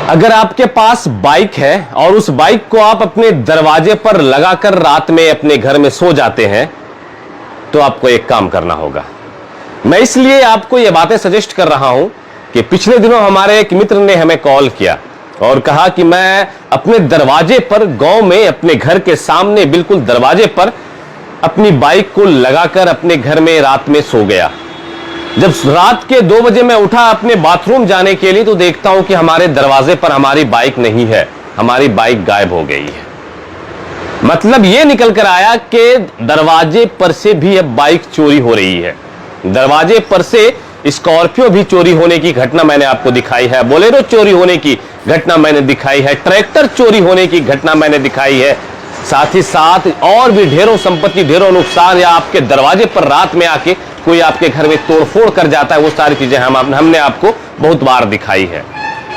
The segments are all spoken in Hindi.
अगर आपके पास बाइक है और उस बाइक को आप अपने दरवाजे पर लगाकर रात में अपने घर में सो जाते हैं तो आपको एक काम करना होगा। मैं इसलिए आपको यह बातें सजेस्ट कर रहा हूं कि पिछले दिनों हमारे एक मित्र ने हमें कॉल किया और कहा कि मैं अपने दरवाजे पर गांव में अपने घर के सामने बिल्कुल दरवाजे पर अपनी बाइक को लगाकर अपने घर में रात में सो गया। जब रात के 2 बजे मैं उठा अपने बाथरूम जाने के लिए तो देखता हूं कि हमारे दरवाजे पर हमारी बाइक नहीं है, हमारी बाइक गायब हो गई है। मतलब यह निकल कर आया कि दरवाजे पर से भी अब बाइक चोरी हो रही है। दरवाजे पर से स्कॉर्पियो भी चोरी होने की घटना मैंने आपको दिखाई है, बोलेरो चोरी होने की घटना मैंने दिखाई है, ट्रैक्टर चोरी होने की घटना मैंने दिखाई है, साथ ही साथ और भी ढेरों संपत्ति, ढेरों नुकसान, या आपके दरवाजे पर रात में आके कोई आपके घर में तोड़फोड़ कर जाता है। वो सारी चीजें हमने आपको बहुत बार दिखाई है।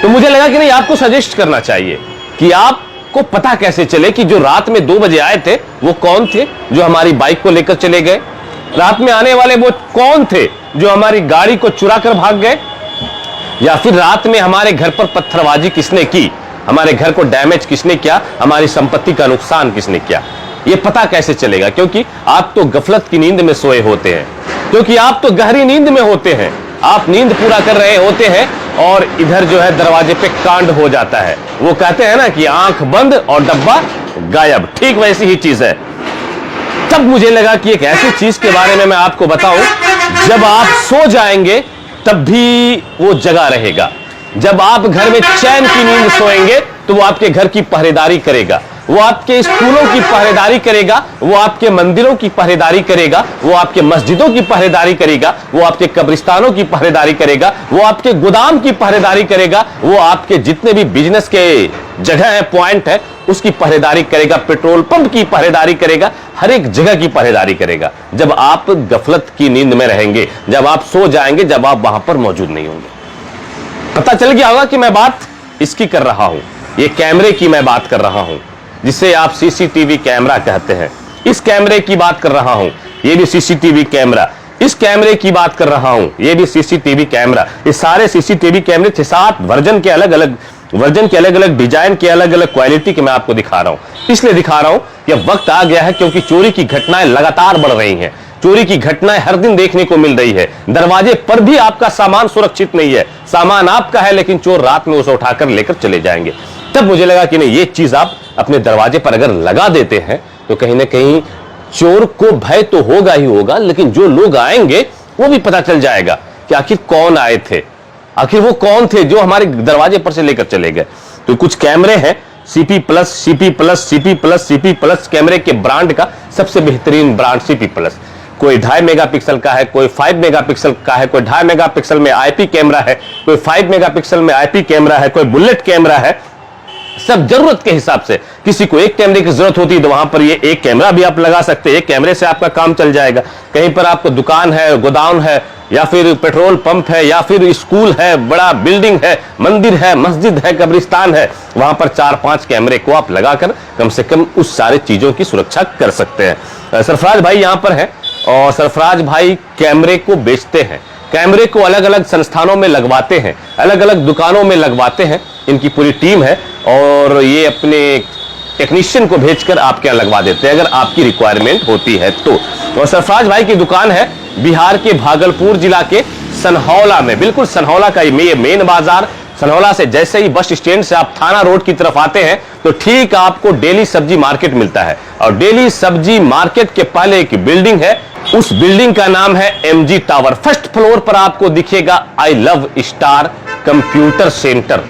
तो मुझे लगा कि नहीं, आपको सजेस्ट करना चाहिए कि आपको पता कैसे चले कि जो रात में 2 बजे आए थे वो कौन थे जो हमारी बाइक को लेकर चले गए, रात में आने वाले वो कौन थे जो हमारी गाड़ी को चुरा कर भाग गए, या फिर रात में हमारे घर पर पत्थरबाजी किसने की, हमारे घर को डैमेज किसने किया, हमारी संपत्ति का नुकसान किसने किया। यह पता कैसे चलेगा? क्योंकि आप तो गफलत की नींद में सोए होते हैं, क्योंकि आप तो गहरी नींद में होते हैं, आप नींद पूरा कर रहे होते हैं और इधर जो है दरवाजे पे कांड हो जाता है। वो कहते हैं ना कि आंख बंद और डब्बा गायब, ठीक वैसी ही चीज है। तब मुझे लगा कि एक ऐसी चीज के बारे में मैं आपको बताऊं, जब आप सो जाएंगे तब भी वो जगा रहेगा। जब आप घर में चैन की नींद सोएंगे तो वो आपके घर की पहरेदारी करेगा, वो आपके स्कूलों की पहरेदारी करेगा, वो आपके मंदिरों की पहरेदारी करेगा, वो आपके मस्जिदों की पहरेदारी करेगा, वो आपके कब्रिस्तानों की पहरेदारी करेगा, वो आपके गोदाम की पहरेदारी करेगा, वो आपके जितने भी बिजनेस के जगह है, पॉइंट है, उसकी पहरेदारी करेगा, पेट्रोल पंप की पहरेदारी करेगा, हर एक जगह की पहरेदारी करेगा। जब आप गफलत की नींद में रहेंगे, जब आप सो जाएंगे, जब आप वहां पर मौजूद नहीं होंगे। पता चल गया होगा कि मैं बात इसकी कर रहा हूं, ये कैमरे की मैं बात कर रहा हूं, जिसे आप सीसीटीवी कैमरा कहते हैं। इस कैमरे की बात कर रहा हूं, ये भी सीसीटीवी कैमरा, इस कैमरे की बात कर रहा हूं, ये भी सीसीटीवी कैमरा। ये सारे सीसीटीवी कैमरे 6-7 वर्जन के अलग अलग डिजाइन के अलग अलग क्वालिटी के मैं आपको दिखा रहा हूं। इसलिए दिखा रहा हूं कि अब वक्त आ गया है, क्योंकि चोरी की घटनाएं लगातार बढ़ रही हैं, चोरी की घटनाएं हर दिन देखने को मिल रही है। दरवाजे पर भी आपका सामान सुरक्षित नहीं है, सामान आपका है लेकिन चोर रात में उसे उठाकर लेकर चले जाएंगे। तब मुझे लगा कि नहीं, ये चीज आप अपने दरवाजे पर अगर लगा देते हैं तो कहीं ना कहीं चोर को भय तो होगा ही होगा, लेकिन जो लोग आएंगे वो भी पता चल जाएगा कि आखिर कौन आए थे, आखिर वो कौन थे जो हमारे दरवाजे पर से लेकर चले गए। तो कुछ कैमरे हैं, सीपी प्लस कैमरे के ब्रांड का सबसे बेहतरीन ब्रांड सीपी प्लस। कोई 2.5 मेगापिक्सल का है, कोई 5 मेगापिक्सल का है, कोई 2.5 मेगापिक्सल में आईपी कैमरा है, कोई 5 मेगापिक्सल में आईपी कैमरा है, कोई बुलेट कैमरा है। सब जरूरत के हिसाब से, किसी को एक कैमरे की जरूरत होती है तो वहां पर ये एक कैमरा भी आप लगा सकते हैं, एक कैमरे से आपका काम चल जाएगा। कहीं पर आपको दुकान है, गोदाम है, या फिर पेट्रोल पंप है, या फिर स्कूल है, बड़ा बिल्डिंग है, मंदिर है, मस्जिद है, कब्रिस्तान है, वहां पर 4-5 कैमरे को आप लगाकर कम से कम उस सारे चीजों की सुरक्षा कर सकते हैं। सरफराज भाई यहां पर है और सरफराज भाई कैमरे को बेचते हैं, कैमरे को अलग अलग संस्थानों में लगवाते हैं, अलग अलग दुकानों में लगवाते हैं। इनकी पूरी टीम है और ये अपने टेक्नीशियन को भेजकर आपके यहाँ लगवा देते हैं अगर आपकी रिक्वायरमेंट होती है तो। और सरफराज भाई की दुकान है बिहार के भागलपुर जिला के सनहौला में, बिल्कुल सनहौला का ये मेन बाजार। सनहौला से जैसे ही बस स्टैंड से आप थाना रोड की तरफ आते हैं तो ठीक आपको डेली सब्जी मार्केट मिलता है, और डेली सब्जी मार्केट के पहले एक बिल्डिंग है, उस बिल्डिंग का नाम है एमजी टावर। फर्स्ट फ्लोर पर आपको दिखेगा I love star computer centre,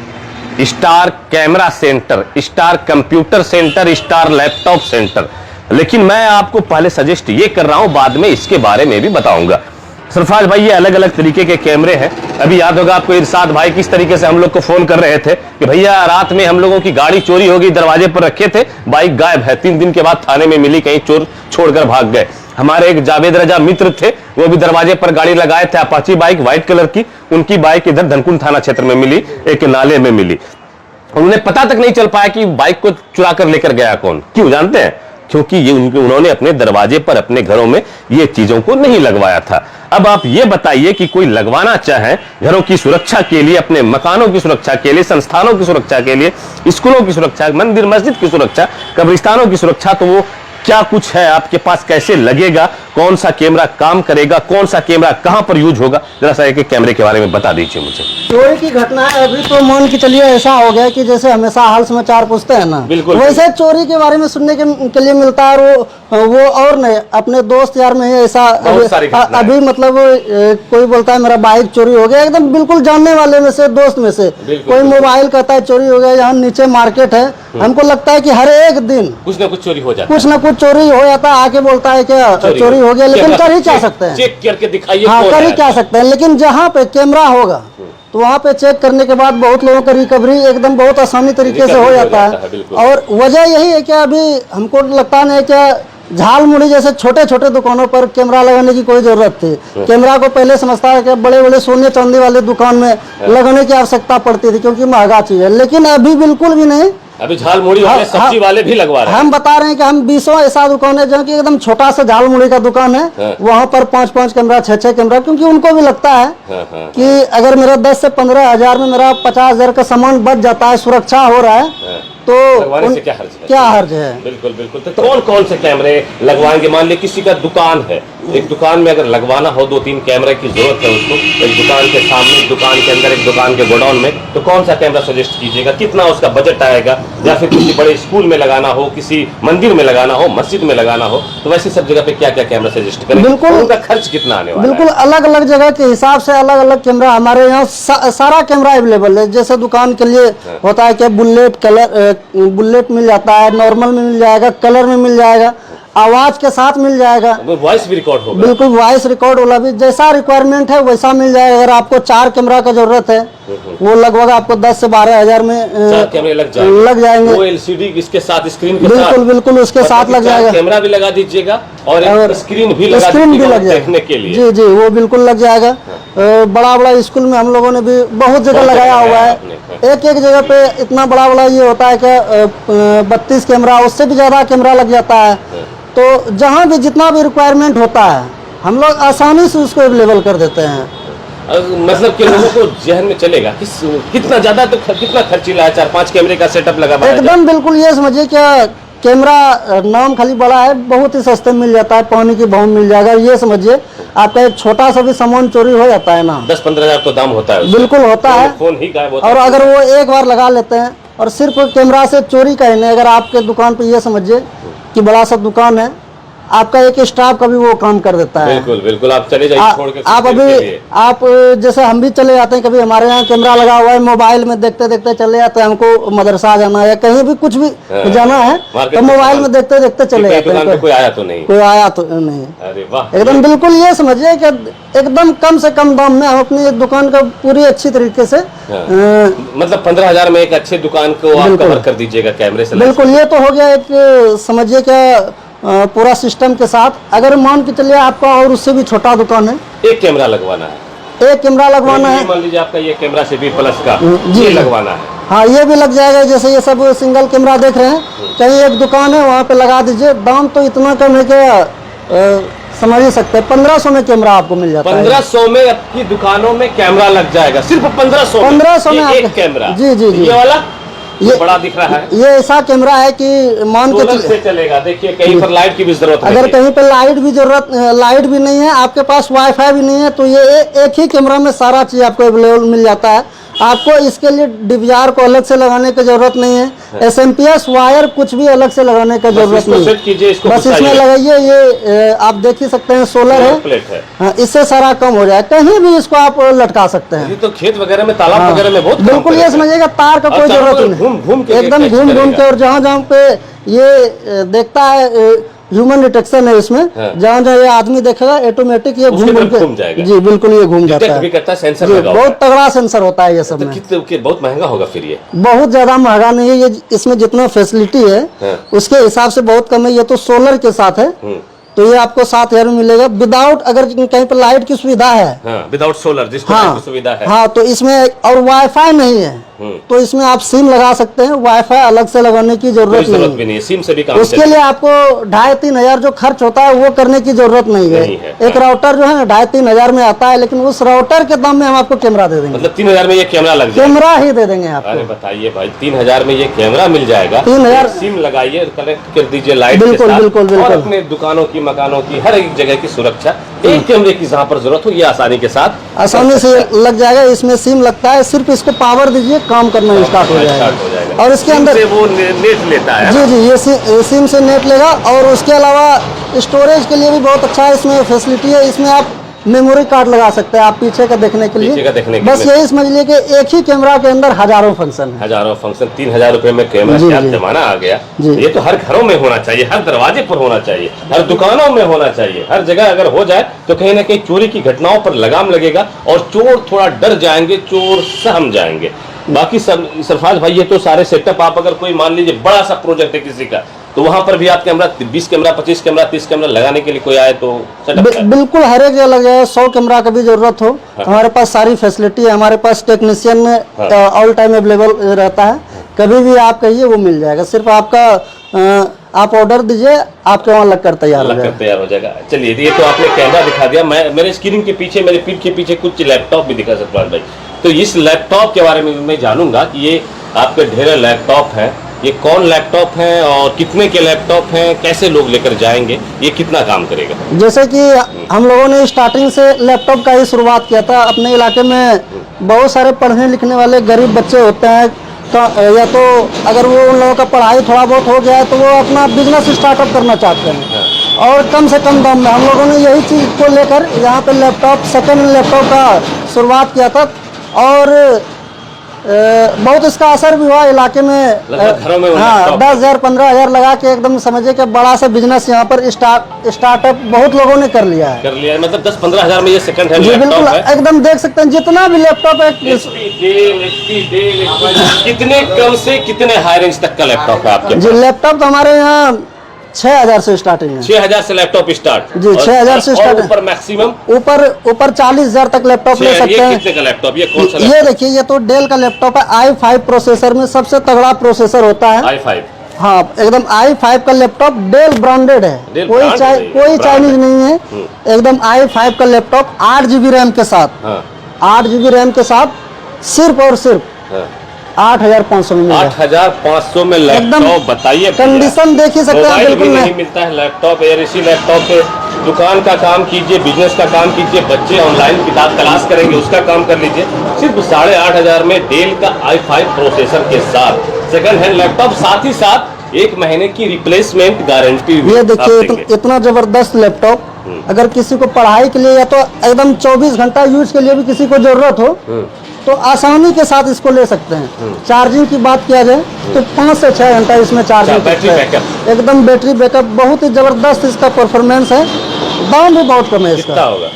star camera centre, star computer centre, star laptop centre. लेकिन मैं आपको पहले सजेस्ट ये कर रहा हूं, बाद में इसके बारे में भी बताऊंगा। सरफराज भाई ये अलग अलग तरीके के कैमरे हैं। अभी याद होगा आपको इरशाद भाई किस तरीके से हम लोग को फोन कर रहे थे कि भैया रात में हम लोगों की गाड़ी चोरी हो गई, दरवाजे पर रखे थे, बाइक गायब है। 3 दिन के बाद थाने में मिली, कहीं चोर छोड़कर भाग गए। हमारे एक जावेद रजा मित्र थे, वो भी दरवाजे पर गाड़ी लगाए थे, अपाची बाइक व्हाइट कलर की, उनकी बाइक इधर धनकुंड थाना क्षेत्र में मिली, एक नाले में मिली। उन्हें पता तक नहीं चल पाया कि बाइक को चुरा कर लेकर गया कौन। क्यों जानते हैं? क्योंकि ये उन्होंने अपने दरवाजे पर अपने घरों में ये चीजों को नहीं लगवाया था। अब आप ये बताइए कि कोई लगवाना चाहे घरों की सुरक्षा के लिए, अपने मकानों की सुरक्षा के लिए, संस्थानों की सुरक्षा के लिए, स्कूलों की सुरक्षा, मंदिर मस्जिद की सुरक्षा, कब्रिस्तानों की सुरक्षा, तो वो क्या कुछ है आपके पास, कैसे लगेगा, कौन सा कैमरा काम करेगा, कौन सा कैमरा कहां पर यूज होगा, जरा सा एक कैमरे के बारे में बता दीजिए मुझे। चोरी की घटना है अभी तो मान के चलिए ऐसा हो गया कि जैसे हमेशा हाल समाचार पूछते हैं ना, बिल्कुल वैसे चोरी के बारे में सुनने के लिए मिलता है। और वो और नहीं, अपने दोस्त यार में ही ऐसा अभी मतलब कोई बोलता है मेरा बाइक चोरी हो गया, एकदम बिल्कुल जानने वाले में से, दोस्त में से कोई मोबाइल कहता है चोरी हो गया। यहाँ नीचे मार्केट है, हमको लगता है कि हर एक दिन कुछ ना कुछ चोरी हो जाता है, कुछ ना कुछ चोरी हो जाता है। आके बोलता है क्या चोरी हो गया, लेकिन कर ही क्या सकते हैं, चेक करके दिखाइए। हाँ, कर ही क्या सकते हैं। लेकिन जहाँ पे कैमरा होगा तो वहाँ पे चेक करने के बाद बहुत लोगों का रिकवरी एकदम बहुत आसानी तरीके से हो जाता है। और वजह यही है कि अभी हमको लगता नहीं क्या झाल मुड़ी जैसे छोटे छोटे दुकानों पर कैमरा लगाने की कोई जरूरत थी। कैमरा को पहले समझता है कि बड़े बड़े सोने चांदी वाले दुकान में लगाने की आवश्यकता पड़ती थी क्योंकि महंगा चीज है, लेकिन अभी बिल्कुल भी नहीं। अभी झाल मुड़ी वाले सब्जी वाले भी लगवा रहे हैं। हम बता रहे हैं कि हम 20 ऐसा दुकान है जो कि एकदम छोटा सा झाल मुड़ी का दुकान है, वहाँ पर 5-5 कैमरा 6-6 कैमरा, क्योंकि उनको भी लगता है कि अगर मेरा 10 से 15 हजार में मेरा 50 हजार का सामान बच जाता है, सुरक्षा हो रहा है, तो से क्या हर्ज है। बिल्कुल बिल्कुल। तो कौन कौन से कैमरे लगवाएंगे? मान लीजिए किसी का दुकान है, एक दुकान में अगर लगवाना हो 2-3 कैमरे की जरूरत है उसको, एक दुकान के सामने, दुकान के अंदर, एक दुकान के गोडाउन में, तो कौन सा कैमरा सजेस्ट कीजिएगा? कितना उसका बजट आएगा? या फिर किसी बड़े स्कूल में लगाना हो, किसी मंदिर में लगाना हो, मस्जिद में लगाना हो, तो वैसे सब जगह पे क्या क्या कैमरा सजेस्ट करें? बिल्कुल, उनका खर्च कितना आने वाला है? बिल्कुल अलग अलग जगह के हिसाब से अलग अलग कैमरा हमारे यहाँ सारा कैमरा अवेलेबल है। जैसे दुकान के लिए होता है कि बुलेट कलर, बुलेट मिल जाता है, नॉर्मल में मिल जाएगा, कलर में मिल जाएगा, आवाज के साथ मिल जाएगा, वॉइस भी रिकॉर्ड होगा। बिल्कुल वॉइस रिकॉर्ड वाला भी, जैसा रिक्वायरमेंट है वैसा मिल जाएगा। अगर आपको 4 कैमरा का जरूरत है वो लगभग आपको 10 से 12 हजार में 4 कैमरे लग जाएंगे। वो LCD इसके साथ, स्क्रीन के बिल्कुल साथ, बिल्कुल उसके साथ लग जाएगा। कैमरा भी लगा दीजिएगा और स्क्रीन भी लगा दीजिएगा देखने के लिए। जी जी, वो बिल्कुल लग जाएगा। बड़ा बड़ा स्कूल में हम लोगों ने भी बहुत जगह लगाया हुआ है। एक एक जगह पे इतना बड़ा बड़ा ये होता है कि 32 कैमरा, उससे भी ज्यादा कैमरा लग जाता है। तो जहाँ भी जितना भी रिक्वायरमेंट होता है हम लोग आसानी से उसको अवेलेबल कर देते हैं। मतलब कि लोगों को जहन में चलेगा कितना ज्यादा, तो कितना खर्चीला है 4-5 कैमरे का सेटअप लगा? एकदम बिल्कुल, ये समझिए क्या कैमरा नाम खाली बड़ा है, बहुत ही सस्ते मिल जाता है, पानी की भाव मिल जाएगा। ये समझिए आपका एक छोटा सा भी सामान चोरी हो जाता है ना, 10-15 हजार तो दाम होता है, बिल्कुल होता है। फोन ही गायब होता है। और अगर वो एक बार लगा लेते हैं, और सिर्फ कैमरा से चोरी का ही नहीं, अगर आपके दुकान पे ये समझिए कि बड़ा सा दुकान है, आपका एक स्टाफ का भी वो काम कर देता है। बिल्कुल बिल्कुल, आप चले जाइए छोड़ के। आप अभी आप जैसे हम भी चले जाते हैं, कभी हमारे यहाँ कैमरा लगा हुआ है, मोबाइल में देखते देखते चले जाते हैं। हमको मदरसा जाना है या कहीं भी कुछ भी जाना है तो मोबाइल में देखते देखते चले जाते हैं। कोई आया तो नहीं, कोई आया तो नहीं। अरे वाह, एकदम बिल्कुल ये समझिए कि एकदम कम से कम दाम में हम अपनी दुकान का पूरी अच्छी तरीके से मतलब 15 हजार में एक अच्छे दुकान को आप कवर कर दीजिएगा कैमरे से। बिल्कुल, ये तो हो गया एक समझिए क्या पूरा सिस्टम के साथ। अगर मान के चलिए आपका और उससे भी छोटा दुकान है, एक कैमरा लगवाना है, एक कैमरा लगवाना है, मान लीजिए आपका ये कैमरा से भी प्लस का जी लगवाना है, हाँ ये भी लग जाएगा। जैसे ये सब सिंगल कैमरा देख रहे हैं, कहीं एक दुकान है वहाँ पे लगा दीजिए। दाम तो इतना कम है कि समझ ही सकते हैं, 1500 में कैमरा आपको मिल जाता है। 1500 में आपकी दुकानों में कैमरा लग जाएगा, सिर्फ 1500 में एक कैमरा। जी जी जी, ये वाला ये बड़ा दिख रहा है, ये ऐसा कैमरा है कि मान के से चलेगा। देखिए कहीं पर लाइट की भी जरूरत अगर कहीं पर लाइट भी नहीं है, आपके पास वाईफाई भी नहीं है, तो ये एक ही कैमरा में सारा चीज आपको अवेलेबल मिल जाता है। आपको इसके लिए डीवीआर को अलग से लगाने की जरूरत नहीं है, SMPS वायर कुछ भी अलग से लगाने की जरूरत नहीं है। बस इसमें लगाइए, ये आप देख ही सकते हैं सोलर है, हाँ, इससे सारा कम हो जाए। कहीं भी इसको आप लटका सकते हैं। ये तो खेत वगैरह में, तालाब वगैरह में बहुत बिल्कुल, ये समझिएगा तार का कोई जरूरत नहीं, एकदम घूम घूम के। और जहाँ जहाँ पे ये देखता है ह्यूमन डिटेक्शन है इसमें, जहाँ जहाँ ये आदमी देखेगा ऑटोमेटिक ये घूम के, जी बिल्कुल ये घूम जाता है। सेंसर बहुत तगड़ा सेंसर होता है ये सब में। बहुत महंगा होगा फिर ये? बहुत ज्यादा महंगा नहीं है ये, इसमें जितना फैसिलिटी है उसके हिसाब से बहुत कम है। ये तो सोलर के साथ है, तो ये आपको 7000 में मिलेगा विदाउट, अगर कहीं पर लाइट की सुविधा है, विदाउट सोलर जिसको सुविधा है, हाँ, तो इसमें और वाईफाई नहीं है, तो इसमें आप सिम लगा सकते हैं, वाईफाई अलग से लगाने की जरूरत जरूरत नहीं भी नहीं है, सिम से भी काम उसके लिए आपको 2,500-3 हजार जो खर्च होता है वो करने की जरूरत नहीं है। एक राउटर जो है ना 2,500-3 हजार में आता है, लेकिन उस राउटर के दाम में हम आपको कैमरा दे देंगे। मतलब 3,000 में ये कैमरा लग जाएगा? कैमरा ही दे देंगे आपको। अरे बताइए भाई, 3,000 में ये कैमरा मिल जाएगा, 3,000 सिम लगाइए, कनेक्ट कर दीजिए लाइट के बिल्कुल साथ, बिल्कुल और बिल्कुल अपने दुकानों की, मकानों की, हर एक जगह की सुरक्षा एक कैमरे की जहाँ पर जरूरत हो ये आसानी के साथ आसानी से लग जाएगा। इसमें सिम लगता है, सिर्फ इसको पावर दीजिए काम करना स्टार्ट हो जाएगा। और इसके अंदर से वो नेट लेता है। जी ये सिम से नेट लेगा। और उसके अलावा स्टोरेज के लिए भी बहुत अच्छा है, इसमें फैसिलिटी है। इसमें आप मेमोरी कार्ड लगा सकते हैं आप पीछे का देखने के लिए। बस यही समझ लीजिए कि एक ही कैमरा के अंदर हजारों फंक्शन है। हजारों फंक्शन, 3,000 रुपए में कैमरा, क्या जमाना आ गया। ये तो हर घरों में होना चाहिए, हर दरवाजे पर होना चाहिए, हर दुकानों में होना चाहिए, हर जगह अगर हो जाए तो कहीं ना कहीं चोरी की घटनाओं पर लगाम लगेगा और चोर थोड़ा डर जाएंगे, चोर सहम जाएंगे। बाकी सरफराज भाई, ये तो सारे सेटअप, आप अगर कोई मान लीजिए बड़ा सा प्रोजेक्ट है किसी का, तो वहां पर भी आप कैमरा 20 कैमरा, 25 कैमरा, 30 कैमरा लगाने के लिए कोई आए तो बिल्कुल हर एक जगह लग जाए। 100 कैमरा का भी जरूरत हो, हमारे पास सारी फैसिलिटी है। हमारे पास टेक्नीशियन में ऑल टाइम अवेलेबल रहता है, कभी भी आप कहिए वो मिल जाएगा। सिर्फ आपका आप ऑर्डर दीजिए, आपके वहाँ लगकर तैयार हो जाएगा। चलिए, ये तो आपने कैमरा दिखा दिया। मैं मेरे स्क्रीन के पीछे, मेरे पीठ के पीछे कुछ लैपटॉप भी दिखा सरफराज भाई, तो इस लैपटॉप के बारे में मैं जानूंगा कि ये आपके ढेर लैपटॉप हैं, ये कौन लैपटॉप हैं और कितने के लैपटॉप हैं, कैसे लोग लेकर जाएंगे, ये कितना काम करेगा? जैसे कि हम लोगों ने स्टार्टिंग से लैपटॉप का ही शुरुआत किया था। अपने इलाके में बहुत सारे पढ़ने लिखने वाले गरीब बच्चे होते हैं, तो या तो अगर वो उन लोगों का पढ़ाई थोड़ा बहुत हो गया है तो वो अपना बिजनेस स्टार्टअप करना चाहते हैं, और कम से कम दाम में हम लोगों ने यही चीज़ को लेकर यहाँ पे लैपटॉप, सेकंड लैपटॉप का शुरुआत किया था। और बहुत इसका असर भी हुआ इलाके में। घरों में 10,000 15,000 लगा के एकदम समझिए कि बड़ा सा बिजनेस यहाँ पर स्टार्टअप बहुत लोगों ने कर लिया है। मतलब 10-15 हजार में ये सेकंड हैंड बिल्कुल एकदम देख सकते हैं जितना भी लैपटॉप है। कितने कम से कितने हाई रेंज तक का लैपटॉप है आपके? जी लैपटॉप तो हमारे यहाँ 6,000 से स्टार्टिंग है। 6,000 से लैपटॉप स्टार्ट? जी 6,000 से स्टार्ट। ऊपर मैक्सिमम ऊपर 40,000 तक लैपटॉप ले सकते हैं। ये कितने का लैपटॉप? ये कौन सा? ये देखिए, ये तो डेल का लैपटॉप है। i5 प्रोसेसर में सबसे तगड़ा प्रोसेसर होता है। i5? हाँ एकदम i5 का लैपटॉप, डेल ब्रांडेड है, कोई चाइनीज नहीं है। एकदम i5 का लैपटॉप 8 GB रैम के साथ, 8 GB रैम के साथ सिर्फ और सिर्फ 8,500 में। 8,500 में लैपटॉप? बताइए, कंडीशन देख ही सकते हैं। बिल्कुल नहीं मिलता है लैपटॉप यार। इसी लैपटॉप पे दुकान का काम कीजिए, बिजनेस का काम कीजिए, बच्चे ऑनलाइन किताब तलाश करेंगे उसका काम कर लीजिए। सिर्फ 8,500 में डेल का i5 प्रोसेसर के साथ सेकंड हैंड लैपटॉप, साथ ही साथ 1 महीने की रिप्लेसमेंट गारंटी। ये देखिए इतना जबरदस्त लैपटॉप, अगर किसी को पढ़ाई के लिए या तो एकदम 24 घंटा यूज के लिए भी किसी को जरूरत हो तो आसानी के साथ इसको ले सकते हैं। चार्जिंग की बात किया जाए तो 5 से 6 घंटा इसमें चार्जिंग एकदम बैटरी बैकअप बहुत ही जबरदस्त इसका परफॉर्मेंस है। दाम भी बहुत कम है इसका। कितना होगा?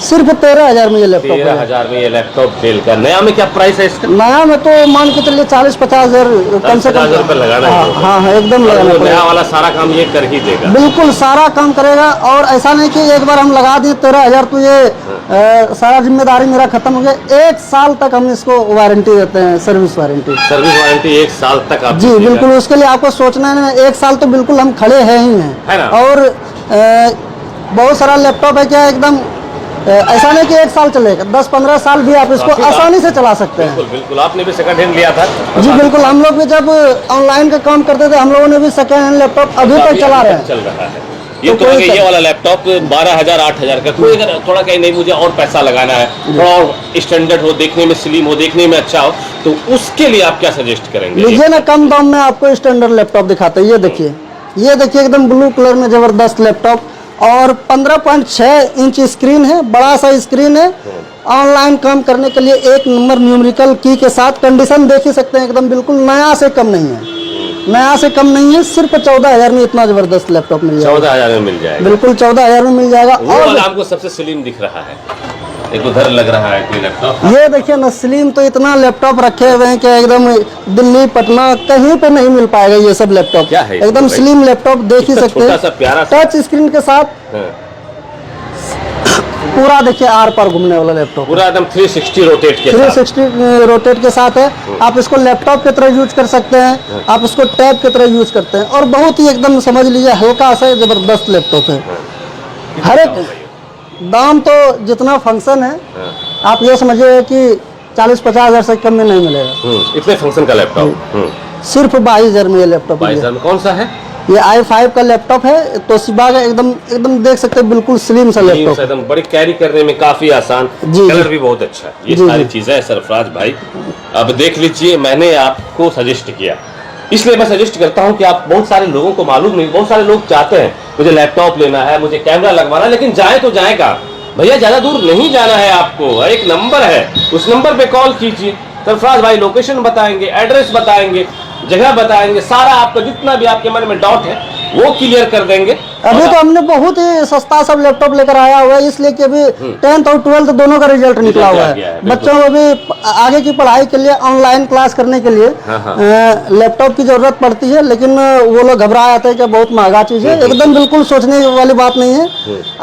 सिर्फ 13,000 में ये लैपटॉप। 13,000 में ये लैपटॉप डेल का। नया में क्या प्राइस है इसका? नया में तो मान के चलिए 40-50 हजार कम से कम रुपए लगाना है। हाँ एकदम लगाना। नया वाला सारा काम ये कर ही देगा? बिल्कुल सारा काम करेगा। और ऐसा नहीं कि एक बार हम लगा दिए 13,000 तो ये सारा जिम्मेदारी मेरा खत्म हो गया। 1 साल तक हम इसको वारंटी देते हैं, सर्विस वारंटी। 1 साल तक आप? जी बिल्कुल, उसके लिए आपको सोचना है। 1 साल तो बिल्कुल हम खड़े हैं ही हैं। और बहुत सारा लैपटॉप है क्या एकदम ऐसा नहीं कि 1 साल चलेगा, 10-15 साल भी आप इसको आसानी से चला सकते हैं। बिल्कुल। आपने भी सेकंड हैंड लिया था? जी बिल्कुल, हम लोग भी जब ऑनलाइन का काम करते थे हम लोगों ने भी सेकंड हैंड लैपटॉप अभी तक चला रहे हैं। चल रहा है। ये तो ये वाला लैपटॉप 12,000 8,000 का। कोई अगर थोड़ा कहीं नहीं, मुझे और पैसा लगाना है, थोड़ा और स्टैंडर्ड हो, देखने में स्लिम हो, देखने में अच्छा हो, तो उसके लिए आप क्या सजेस्ट करेंगे? लीजिए ना, कम दाम में आपको स्टैंडर्ड लैपटॉप दिखाते हैं। ये देखिए एकदम ब्लू कलर में जबरदस्त लैपटॉप, और 15.6 इंच स्क्रीन है, बड़ा सा स्क्रीन है। ऑनलाइन काम करने के लिए 1 नंबर न्यूमेरिकल की के साथ। कंडीशन देख ही सकते हैं, एकदम बिल्कुल नया से कम नहीं है, नया से कम नहीं है। सिर्फ 14,000 में इतना जबरदस्त लैपटॉप मिल जाएगा। 14,000 में मिल जाएगा? बिल्कुल 14,000 में मिल जाएगा। और आपको सबसे स्लिम दिख रहा है, एक उधर लग रहा है कोई लैपटॉप। ये देखिए ना, स्लिम तो इतना लैपटॉप रखे हुए हैं कि एकदम दिल्ली पटना कहीं पे नहीं मिल पाएगा ये सब लैपटॉप। क्या है एकदम स्लिम लैपटॉप, देख ही सकते हैं। छोटा सा प्यारा टच स्क्रीन के साथ पूरा देखिए आर पार घूमने वाला लैपटॉप, पूरा एकदम 360 रोटेट के साथ। 360 रोटेट के साथ है। आप इसको लैपटॉप की तरह यूज कर सकते हैं, आप इसको टैब की तरह यूज करते हैं, और बहुत ही एकदम समझ लीजिए हल्का सा जबरदस्त लैपटॉप है। हर एक दाम तो जितना फंक्शन है आप ये समझिए कि 40-50 हज़ार से कम में नहीं मिलेगा। इतने फंक्शन का लैपटॉप सिर्फ 22,000 में ये लैपटॉप। 22,000 में कौन सा है? ये i5 का लैपटॉप है, तोशिबा का, एकदम एकदम देख सकते हैं बिल्कुल स्लिम सा लैपटॉप, एकदम बड़ी कैरी करने में काफी आसान, जी, कलर भी बहुत अच्छा है। ये सारी चीजें है सरफराज भाई, अब देख लीजिए। मैंने आपको सजेस्ट किया, इसलिए मैं सजेस्ट करता हूं कि आप, बहुत सारे लोगों को मालूम नहीं, बहुत सारे लोग चाहते हैं मुझे लैपटॉप लेना है, मुझे कैमरा लगवाना है, लेकिन जाए तो जाए कहाँ? भैया ज्यादा दूर नहीं जाना है आपको, एक नंबर है, उस नंबर पे कॉल कीजिए। सरफराज भाई लोकेशन बताएंगे, एड्रेस बताएंगे, जगह बताएंगे, सारा आपका जितना भी आपके मन में डाउट है वो क्लियर कर देंगे। अभी तो हमने बहुत ही सस्ता सब लैपटॉप लेकर आया हुआ है, इसलिए कि अभी 10th और 12th दोनों का रिजल्ट निकला हुआ है। बच्चों को भी आगे की पढ़ाई के लिए, ऑनलाइन क्लास करने के लिए लैपटॉप की जरूरत पड़ती है, लेकिन वो लोग घबरा जाते हैं कि बहुत महंगा चीज है। एकदम बिल्कुल सोचने वाली बात नहीं है।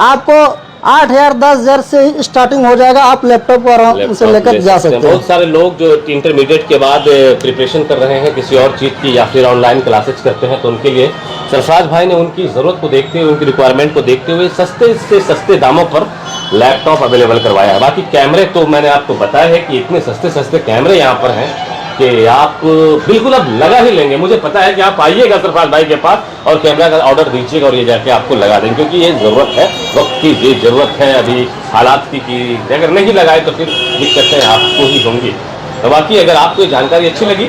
आपको 8,000 10,000 से ही स्टार्टिंग हो जाएगा, आप लैपटॉप को आराम से लेकर जा सकते हैं। बहुत सारे लोग जो इंटरमीडिएट के बाद प्रिपरेशन कर रहे हैं किसी और चीज़ की, या फिर ऑनलाइन क्लासेस करते हैं, तो उनके लिए सरफराज भाई ने उनकी ज़रूरत को देखते हुए, उनकी रिक्वायरमेंट को देखते हुए सस्ते से सस्ते दामों पर लैपटॉप अवेलेबल करवाया है। बाकी कैमरे तो मैंने आपको बताया है कि इतने सस्ते सस्ते कैमरे यहाँ पर हैं कि आप बिल्कुल अब लगा ही लेंगे। मुझे पता है कि आप आइएगा सरफराज भाई के पास और कैमरा का ऑर्डर दीजिएगा और ये जाके आपको लगा देंगे, क्योंकि ये ज़रूरत है, वक्त की ये ज़रूरत है अभी हालात की, कि अगर नहीं लगाए तो फिर दिक्कतें आपको ही होंगी। तो बाकी अगर आपको ये जानकारी अच्छी लगी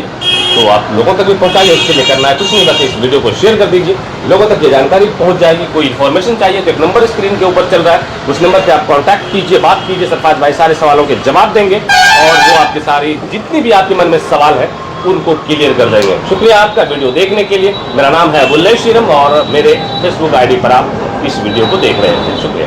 तो आप लोगों तक भी पहुंचाइए, इसके लिए करना है कुछ नहीं, बस इस वीडियो को शेयर कर दीजिए, लोगों तक ये जानकारी पहुंच जाएगी। कोई इन्फॉर्मेशन चाहिए तो एक नंबर स्क्रीन के ऊपर चल रहा है, उस नंबर पे आप कांटेक्ट कीजिए, बात कीजिए, सरफराज भाई सारे सवालों के जवाब देंगे और वो आपके सारी जितनी भी आपके मन में सवाल है उनको क्लियर कर देंगे। शुक्रिया आपका वीडियो देखने के लिए। मेरा नाम है अबुल श्रीरम और मेरे फेसबुक ID पर आप इस वीडियो को देख रहे थे। शुक्रिया।